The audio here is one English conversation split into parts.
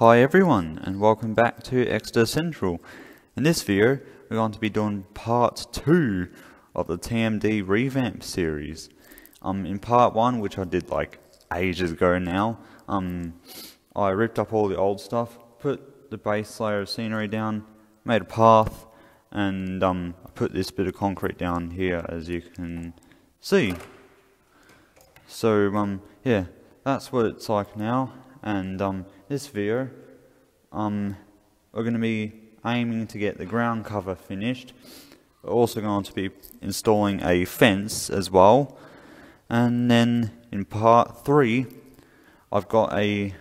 Hi everyone, and welcome back to Exeter Central. In this video, we're going to be doing part 2 of the TMD revamp series. In part 1, which I did like ages ago now, I ripped up all the old stuff, put the base layer of scenery down, made a path, and I put this bit of concrete down here, as you can see. So yeah, that's what it's like now. And this video, we're going to be aiming to get the ground cover finished. We're also going to be installing a fence as well. And then in part 3, I've got a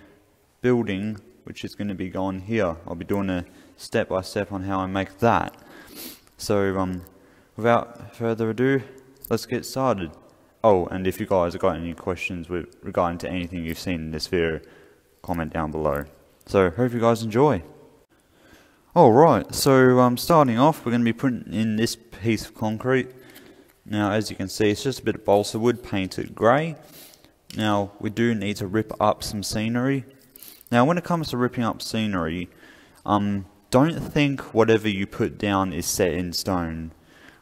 building which is going to be going here. I'll be doing a step by step on how I make that. So without further ado, let's get started. Oh, and if you guys have got any questions regarding to anything you've seen in this video, comment down below. So hope you guys enjoy. Alright, so starting off, we're going to be putting in this piece of concrete. Now as you can see, it's just a bit of balsa wood painted grey. Now we do need to rip up some scenery. Now when it comes to ripping up scenery, don't think whatever you put down is set in stone.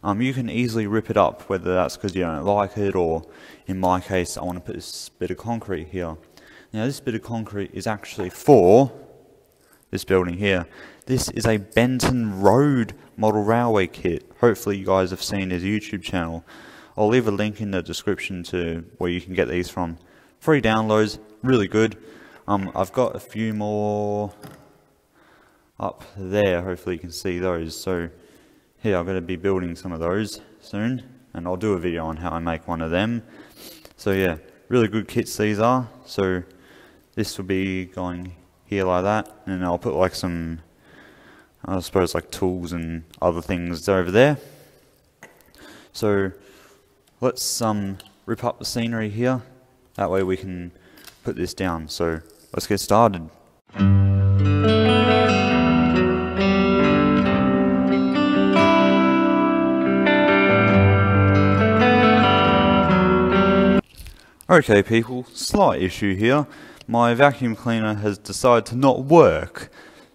You can easily rip it up, whether that's because you don't like it, or in my case I want to put this bit of concrete here. Now this bit of concrete is actually for this building here. This is a Benton Road model railway kit. Hopefully you guys have seen his YouTube channel. I'll leave a link in the description to where you can get these from. Free downloads, really good. I've got a few more up there, hopefully you can see those. So here I'm going to be building some of those soon, and I'll do a video on how I make one of them. So yeah, really good kits these are. So this will be going here like that, and I'll put like some, I suppose like tools and other things over there. So let's rip up the scenery here, that way we can put this down. So let's get started. Okay people, slight issue here. My vacuum cleaner has decided to not work.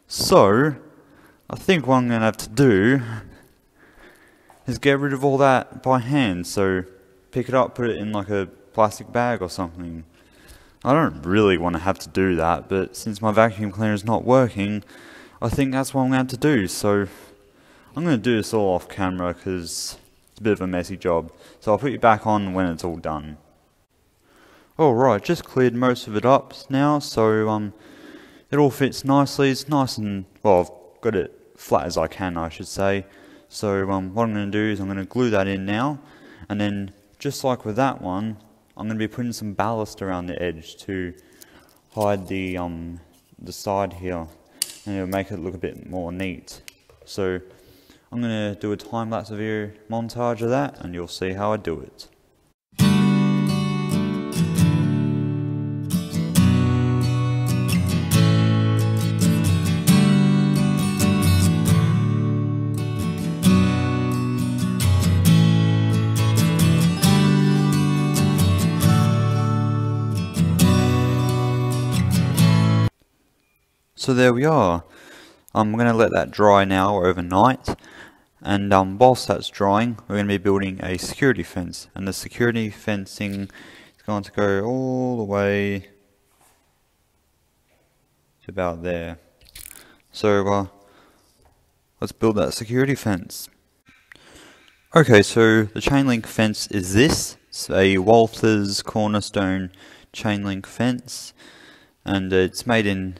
So, I think what I'm going to have to do is get rid of all that by hand. So, pick it up, put it in like a plastic bag or something. I don't really want to have to do that, but since my vacuum cleaner is not working, I think that's what I'm going to have to do. So, I'm going to do this all off camera because it's a bit of a messy job. So, I'll put you back on when it's all done. Alright, just cleared most of it up now, so it all fits nicely. It's nice and, well, I've got it flat as I can, I should say. So what I'm going to do is I'm going to glue that in now, and then just like with that one, I'm going to be putting some ballast around the edge to hide the side here, and it'll make it look a bit more neat. So I'm going to do a time-lapse video montage of that, and you'll see how I do it. So there we are. I'm going to let that dry now overnight, and whilst that's drying, we're going to be building a security fence, and the security fencing is going to go all the way to about there. So let's build that security fence. Okay, so the chain link fence is this. It's a Walters Cornerstone chain link fence, and it's made in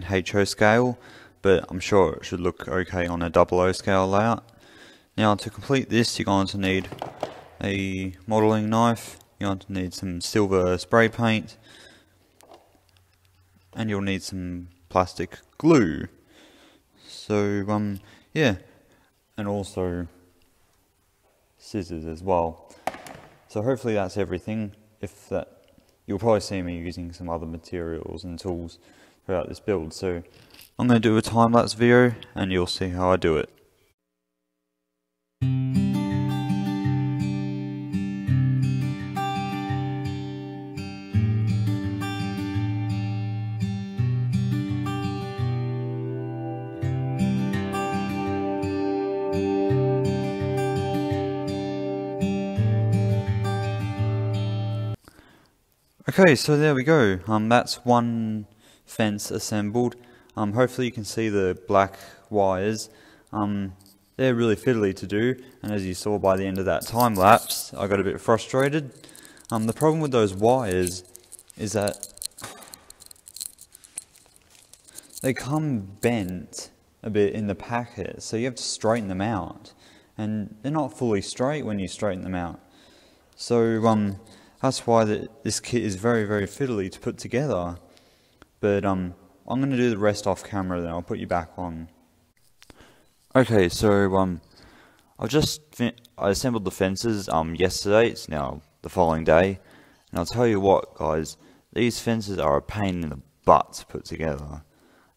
HO scale, but I'm sure it should look okay on a 00 scale layout. Now to complete this, you're going to need a modelling knife, you're going to need some silver spray paint, and you'll need some plastic glue. So yeah, and also scissors as well. So hopefully that's everything. If that, you'll probably see me using some other materials and tools throughout this build. So I'm going to do a time-lapse video and you'll see how I do it. Okay, so there we go. That's one fence assembled. Hopefully you can see the black wires. They're really fiddly to do, and as you saw by the end of that time lapse, I got a bit frustrated. The problem with those wires is that they come bent a bit in the packet, so you have to straighten them out, and they're not fully straight when you straighten them out. So that's why this kit is very, very fiddly to put together. But I'm going to do the rest off camera, then I'll put you back on. Okay, so I assembled the fences yesterday. It's now the following day, and I'll tell you what, guys, these fences are a pain in the butt to put together.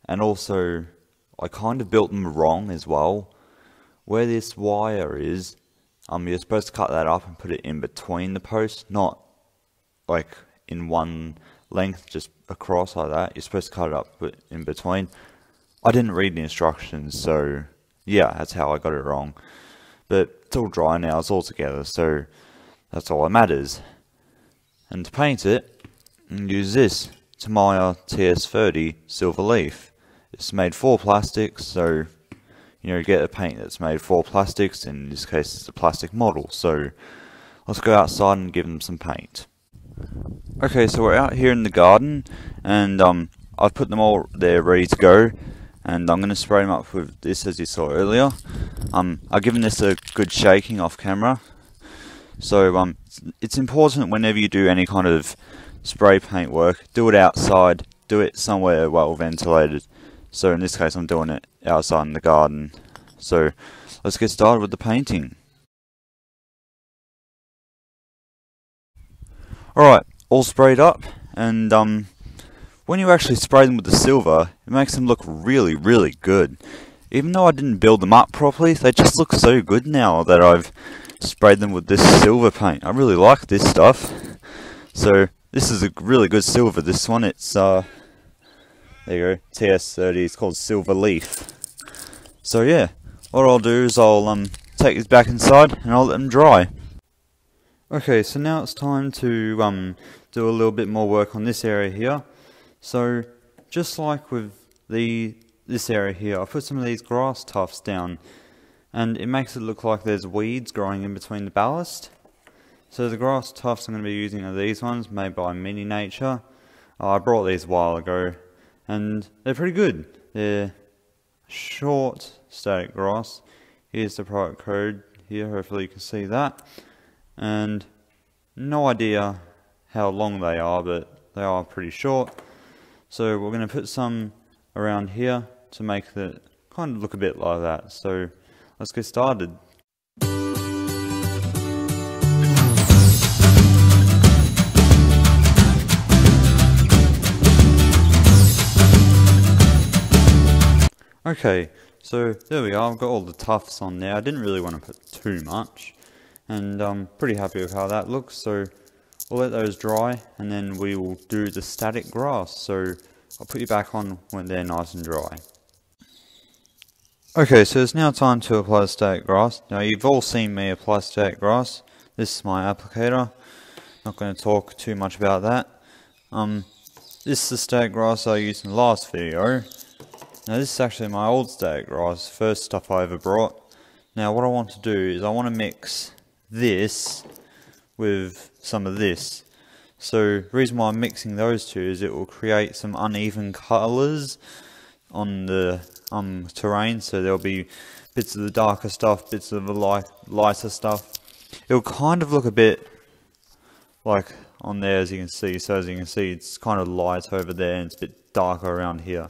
And also, I kind of built them wrong as well. Where this wire is, you're supposed to cut that up and put it in between the posts, not like in one length, just across like that. You're supposed to cut it up, put it in between. I didn't read the instructions, so yeah, that's how I got it wrong. But it's all dry now, it's all together, so that's all that matters. And to paint it, use this Tamiya TS30 silver leaf. It's made for plastics, so you get a paint that's made for plastics. In this case, it's a plastic model. So let's go outside and give them some paint. Okay, so we're out here in the garden, and I've put them all there ready to go, and I'm going to spray them up with this, as you saw earlier. I've given this a good shaking off camera. So it's important whenever you do any kind of spray paint work, do it outside, do it somewhere well ventilated. So in this case I'm doing it outside in the garden. So let's get started with the painting. Alright, all sprayed up, and when you actually spray them with the silver, it makes them look really, really good. Even though I didn't build them up properly, they just look so good now that I've sprayed them with this silver paint. I really like this stuff. So this is a really good silver, this one. It's there you go, TS30, it's called Silver Leaf. So yeah, what I'll do is I'll take these back inside and I'll let them dry. Okay, so now it's time to do a little bit more work on this area here. So just like with this area here, I put some of these grass tufts down, and it makes it look like there's weeds growing in between the ballast. So the grass tufts I'm going to be using are these ones, made by Mini Nature. I brought these a while ago, and they're pretty good. They're short static grass. Here's the product code here, hopefully you can see that. And no idea how long they are, but they are pretty short. So we're going to put some around here to make it kind of look a bit like that. So let's get started. Okay, so there we are. I've got all the tufts on there. I didn't really want to put too much, and I'm pretty happy with how that looks. So we'll let those dry, and then we will do the static grass. So I'll put you back on when they're nice and dry. Okay, so it's now time to apply the static grass. Now you've all seen me apply static grass. This is my applicator. Not going to talk too much about that. This is the static grass I used in the last video. Now this is actually my old static grass, first stuff I ever brought. Now what I want to do is I want to mix this with some of this. So the reason why I'm mixing those two is it will create some uneven colours on the terrain. So there'll be bits of the darker stuff, bits of the lighter stuff. It'll kind of look a bit like on there, as you can see. So as you can see, it's kind of light over there and it's a bit darker around here.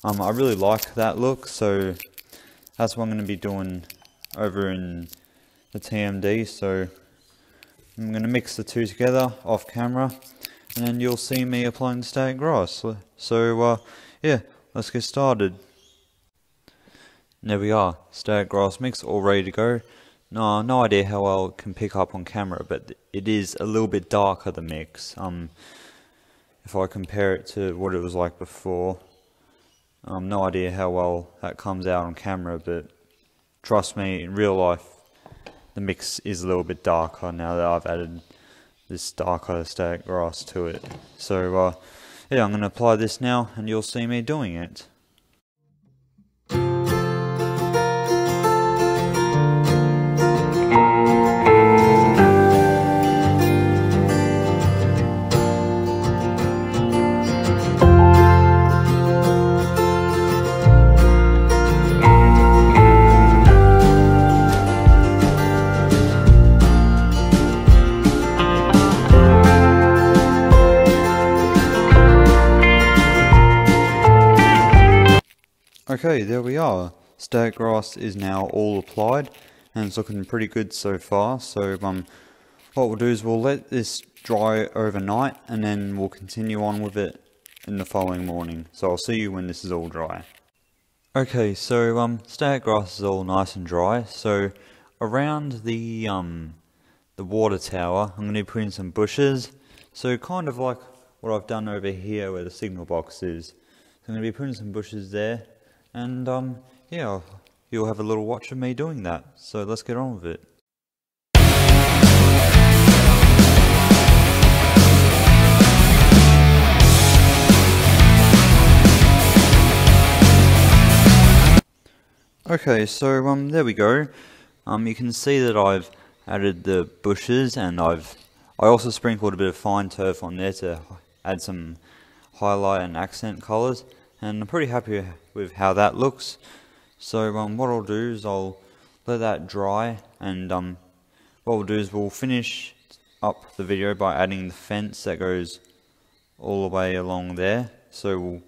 I really like that look, so that's what I'm going to be doing over in the TMD. So I'm going to mix the two together off camera, and then you'll see me applying the static grass. So yeah, let's get started. There we are, static grass mix all ready to go. No idea how well it can pick up on camera, but it is a little bit darker, the mix. If I compare it to what it was like before. No idea how well that comes out on camera, but trust me, in real life the mix is a little bit darker now that I've added this darker static grass to it. So yeah, I'm going to apply this now and you'll see me doing it. Okay, there we are. Static grass is now all applied and it's looking pretty good so far. So what we'll do is we'll let this dry overnight and then we'll continue on with it in the following morning. So I'll see you when this is all dry. Okay, so static grass is all nice and dry. So around the water tower, I'm going to be putting some bushes. So kind of like what I've done over here where the signal box is. So I'm going to be putting some bushes there. And yeah, you'll have a little watch of me doing that. So let's get on with it. Okay, so there we go. You can see that I've added the bushes and I also sprinkled a bit of fine turf on there to add some highlight and accent colours. And I'm pretty happy with how that looks. So what I'll do is I'll let that dry, and what we'll do is we'll finish up the video by adding the fence that goes all the way along there. So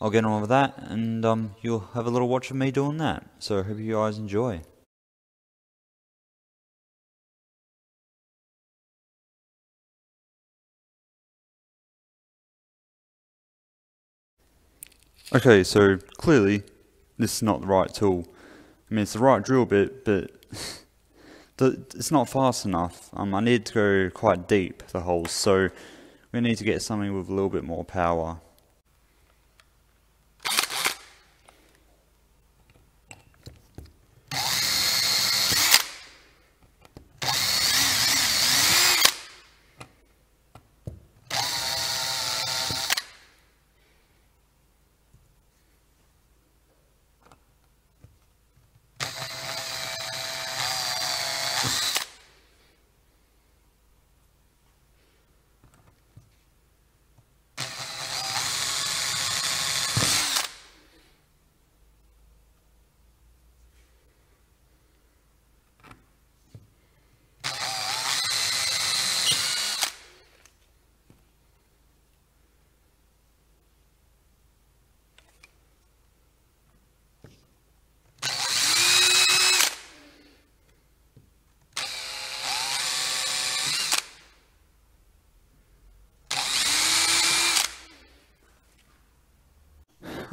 I'll get on with that, and you'll have a little watch of me doing that. So I hope you guys enjoy. Okay, so clearly this is not the right tool. I mean, it's the right drill bit, but it's not fast enough. I need to go quite deep, the holes, so we need to get something with a little bit more power.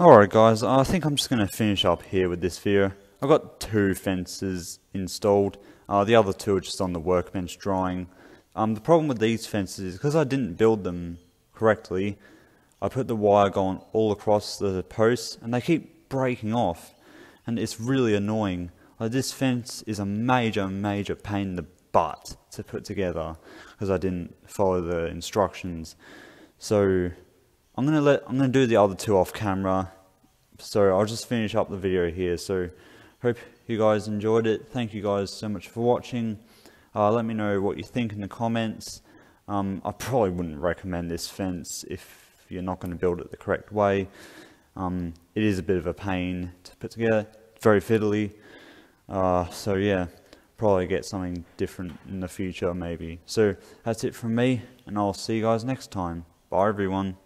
Alright guys, I think I'm just going to finish up here with this video. I've got 2 fences installed, the other 2 are just on the workbench drying. The problem with these fences is because I didn't build them correctly, I put the wire going all across the posts and they keep breaking off and it's really annoying. This fence is a major pain in the butt to put together because I didn't follow the instructions. So I'm gonna do the other 2 off camera, so I'll just finish up the video here. So hope you guys enjoyed it. Thank you guys so much for watching. Let me know what you think in the comments. I probably wouldn't recommend this fence if you're not going to build it the correct way. It is a bit of a pain to put together, very fiddly. So yeah, probably get something different in the future maybe. So that's it from me, and I'll see you guys next time. Bye everyone.